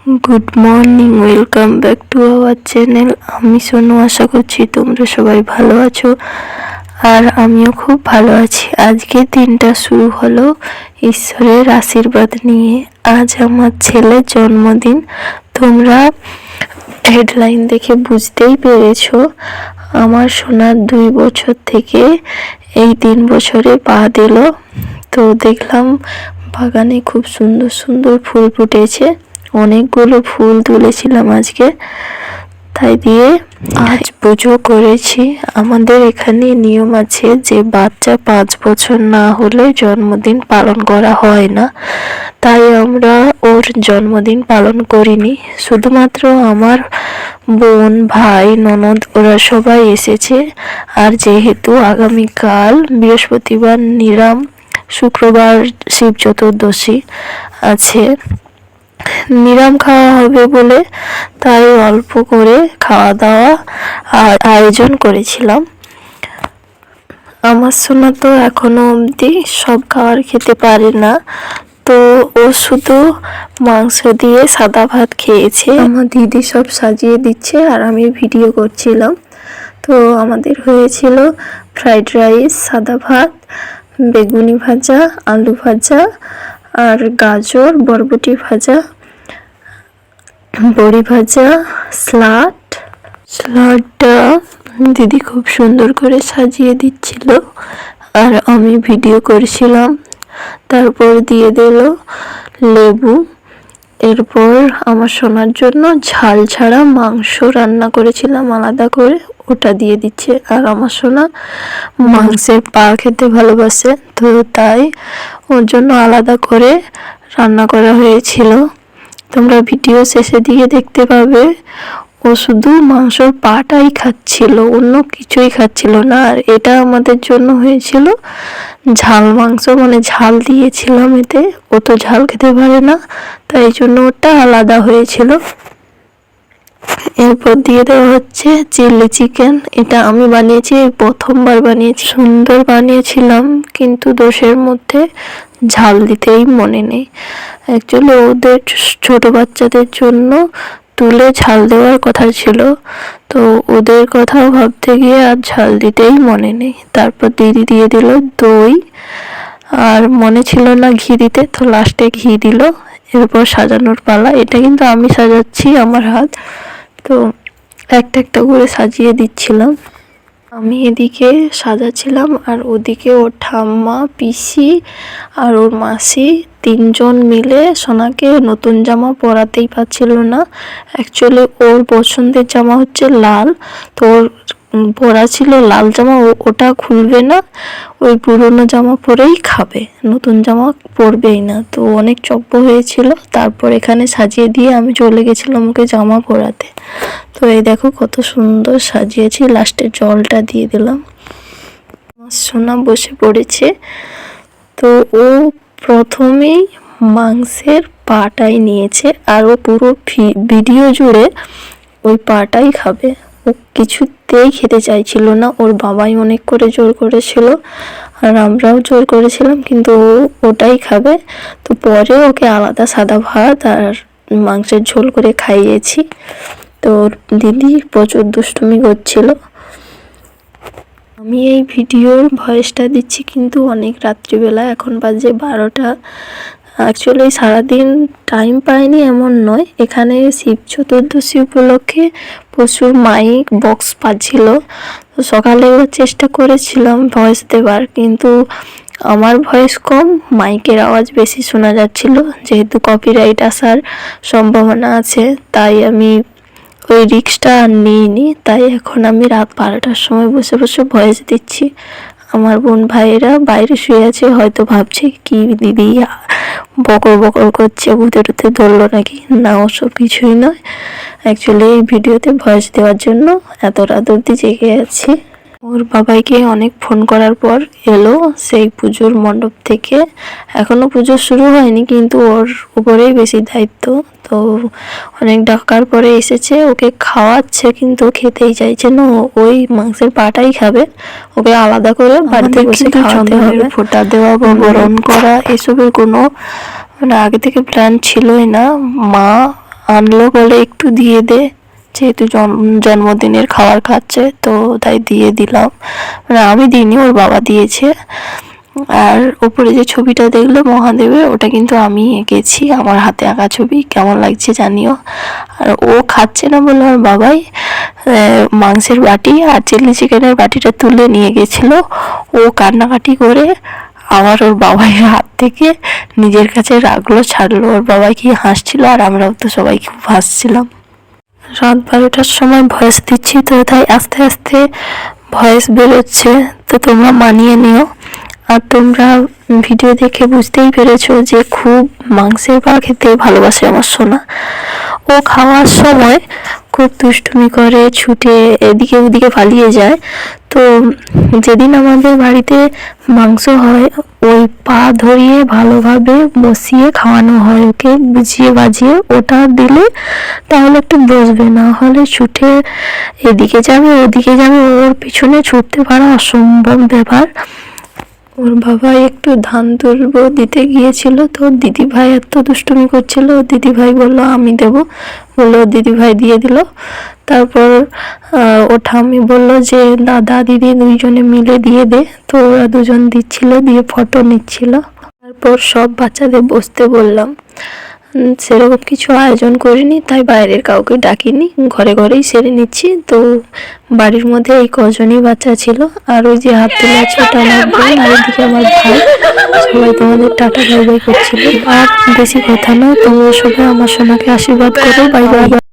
Good morning, welcome back to our channel. আমি সোনু, আশা করছি তোমরা সবাই ভালো আছো আর আমিও খুব ভালো আছি। আজকে দিনটা শুরু হলো ঈশ্বরের আশীর্বাদ নিয়ে। আজ আমার ছেলের জন্মদিন। তোমরা হেডলাইন দেখে বুঝতেই পেরেছো আমার সোনার 2 বছর থেকে এই 3 বছরে পা দিল। তো দেখলাম বাগানে খুব সুন্দর সুন্দর ফুল ফুটেছে, অনেকগুলো ফুল তুলেছিলাম আজকে, তাই দিয়ে আজ পুজো করেছি। আমাদের এখানে নিয়ম আছে যে বাচ্চা 5 বছর না হলে জন্মদিন পালন করা হয় না, তাই আমরা ওর জন্মদিন পালন করিনি। শুধুমাত্র আমার বোন, ভাই, ননদ ওরা সবাই এসেছে। আর যেহেতু আগামীকাল বৃহস্পতিবার নিরাম, শুক্রবার শিব চতুর্দশী আছে, নিরাম খাওয়া হবে বলে তাই অল্প করে খাওয়া দাওয়া আর আয়োজন করেছিলাম। আমার সোনা তো এখনো অবধি সব খাবার খেতে পারে না, তো ও শুধু মাংস দিয়ে সাদা ভাত খেয়েছে। আমার দিদি সব সাজিয়ে দিচ্ছে আর আমি ভিডিও করছিলাম। তো আমাদের হয়েছিল ফ্রাইড রাইস, সাদা ভাত, বেগুনি ভাজা, আলু ভাজা আর গাজর বরবটি ভাজা, বড়ি ভাজা, স্যালাডটা দিদি খুব সুন্দর করে সাজিয়ে দিচ্ছিল আর আমি ভিডিও করছিলাম। তারপর দিয়ে দিল লেবু। এরপর আমার সোনার জন্য ঝাল ছাড়া মাংস রান্না করেছিলাম আলাদা করে, ওটা দিয়ে দিচ্ছে। আর আমার সোনা মাংসের পা খেতে ভালোবাসে, তো তাই ওর জন্য আলাদা করে রান্না করা হয়েছিল। তোমরা ভিডিও শেষে দিয়ে দেখতে পাবে ও শুধু মাংসর পাটাই খাচ্ছিল, অন্য কিছুই খাচ্ছিল না। আর এটা আমাদের জন্য হয়েছিল ঝাল মাংস, মানে ঝাল দিয়েছিলাম এতে, ও তো ঝাল খেতে পারে না, তাই জন্য ওটা আলাদা হয়েছিল। এরপর দিয়ে দেওয়া হচ্ছে চিলি চিকেন। এটা আমি বানিয়েছি, প্রথমবার বানিয়েছি, সুন্দর বানিয়েছিলাম, কিন্তু দোষের মধ্যে ঝাল দিতেই মনে নেই। অ্যাকচুয়ালি ওদের ছোট বাচ্চাদের জন্য তুলে ঝাল দেওয়ার কথা ছিল, তো ওদের কথাও ভাবতে গিয়ে আর ঝাল দিতেই মনে নেই। তারপর দিদি দিয়ে দিল দই, আর মনে ছিল না ঘি দিতে, তো লাস্টে ঘি দিল। এরপর সাজানোর পালা। এটা কিন্তু আমি সাজাচ্ছি, আমার হাত, তো একটা একটা করে সাজিয়ে দিচ্ছিলাম। আমি এদিকে সাজাচ্ছিলাম আর ওদিকে ওর ঠাম্মা, পিসি আর ওর মাসি 3 জন মিলে সোনাকে নতুন জামা পরাতেই পারছিল না। অ্যাকচুয়ালি ওর পছন্দের জামা হচ্ছে লাল, তো ওর পরা ছিল লাল জামা, ওটা খুলবে না, ওই পুরনো জামা পরেই খাবে, নতুন জামা পরবেই না। তো অনেক চপ্প হয়েছিল। তারপর এখানে সাজিয়ে দিয়ে আমি চলে গেছিলাম ওকে জামা পরাতে। তো এই দেখো কত সুন্দর সাজিয়েছি, লাস্টে জলটা দিয়ে দিলাম। আমার সোনা বসে পড়েছে। তো ও প্রথমেই মাংসের পাটাই নিয়েছে আর ও পুরো ভিডিও জুড়ে ওই পাটাই খাবে। ও কিছুতেই খেতে চাইছিল না, ওর বাবাই অনেক করে জোর করেছিল আর আমরাও জোর করেছিলাম, কিন্তু ও ওটাই খাবে। তো পরে ওকে আলাদা সাদা ভাত আর মাংসের ঝোল করে খাইয়েছি। তো দিদি প্রচুর দুষ্টুমি করছিল। আমি এই ভিডিওর ভয়েসটা দিচ্ছি কিন্তু অনেক রাত্রিবেলা, এখন বাজে 12টা। অ্যাকচুয়ালি সারাদিন টাইম পাইনি এমন নয়, এখানে শিব চতুর্দশী উপলক্ষে প্রচুর মাইক বক্স পাচ্ছিল। তো সকালে চেষ্টা করেছিলাম ভয়েস দেবার, কিন্তু আমার ভয়েস কম, মাইকের আওয়াজ বেশি শোনা যাচ্ছিল। যেহেতু কপিরাইট আসার সম্ভাবনা আছে, তাই আমি ওই রিস্কটা আর নিইনি। তাই এখন আমি রাত 12টার সময় বসে বসে ভয়েস দিচ্ছি। আমার বোন ভাইয়েরা বাইরে শুয়ে আছে, হয়তো ভাবছে কি দিদি বকর বকর করছে, ভূতে টুতে ধরলো নাকি। না, ওসব কিছুই নয়। অ্যাকচুয়ালি এই ভিডিওতে ভয়েস দেওয়ার জন্য এত রাত অবধি জেগে আছি। ওর বাবাইকে অনেক ফোন করার পর এলো সেই পুজোর মণ্ডপ থেকে। এখনো পুজো শুরু হয়নি, কিন্তু ওর উপরেই বেশি দায়িত্ব। তো অনেক ডাকার পরে এসেছে, ওকে খাওয়াচ্ছে, কিন্তু খেতেই চাইছে না। ওই মাংসের পাটাই খাবে, ওকে আলাদা করে বাড়িতে বসে খাওয়াতে হবে। ফোঁটা দেওয়া বা বরণ করা এসবের কোনো মানে আগে থেকে প্ল্যান ছিলই না। মা আনলো বলে একটু দিয়ে দে, যেহেতু জন্মদিনের খাবার খাচ্ছে তো তাই দিয়ে দিলাম। মানে আমি দিইনি, ওর বাবা দিয়েছে। আর উপরে যে ছবিটা দেখলো মহাদেবের, ওটা কিন্তু আমি এঁকেছি, আমার হাতে আঁকা ছবি। কেমন লাগছে জানিও। আর ও খাচ্ছে না বলে ওর বাবাই মাংসের বাটি আর চিলি চিকেনের বাটিটা তুলে নিয়ে গেছিলো। ও কান্নাকাটি করে আবার ওর বাবাই হাত থেকে নিজের কাছে রাখলো, ছাড়লো। ওর বাবাই কি হাসছিল, আর আমরাও তো সবাই খুব হাসছিলাম। রাত 12টার সময় ভয়েস দিচ্ছি, তো তাই আস্তে আস্তে ভয়েস বেরোচ্ছে, তো তোমরা মানিয়ে নিও। আর তোমরা ভিডিও দেখে বুঝতেই পেরেছো যে খুব মাংসের পা খেতে ভালোবাসে আমার সোনা। ও খাওয়ার সময় খুব দুষ্টুমি করে, ছুটে এদিকে ওদিকে পালিয়ে যায়। তো যেদিন আমাদের বাড়িতে মাংস হয়, ওই পা ধরিয়ে ভালোভাবে বসিয়ে খাওয়ানো হয় ওকে, বুঝিয়ে বাজিয়ে। ওটা দিলে তাহলে একটু বসবে, না হলে ছুটে এদিকে যাবে ওদিকে যাবে, ওর পিছনে ছুটতে পারা অসম্ভব ব্যাপার। ওর বাবা একটু ধান তুলব দিতে গিয়েছিল, তো দিদিভাই এত দুষ্টুমি করছিল, দিদিভাই বললো আমি দেব, বললো দিদিভাই দিয়ে দিল। তারপর ও ঠাম্মি বললো যে দাদা দিদি দুইজনে মিলে দিয়ে দে, তো ওরা দুজন দিচ্ছিল, দিয়ে ফটো নিচ্ছিল। তারপর সব বাচ্চাদের বসতে বললাম। সেরকম কিছু আয়োজন করিনি, তাই বাইরের কাউকে ডাকিনি, ঘরে ঘরেই সেরে নিচ্ছি। তো বাড়ির মধ্যে এই কজনই বাচ্চা ছিল। আর ওই যে হাত তুলে আছে ওটা আমার বোন, আর এদিকে আমার ভাই। সবাই তোমাদের টাটা বাই বাই করছিল। আর বেশি কথা নয়, তোমরা সবাই আমার সোনাকে আশীর্বাদ করো। Bye bye.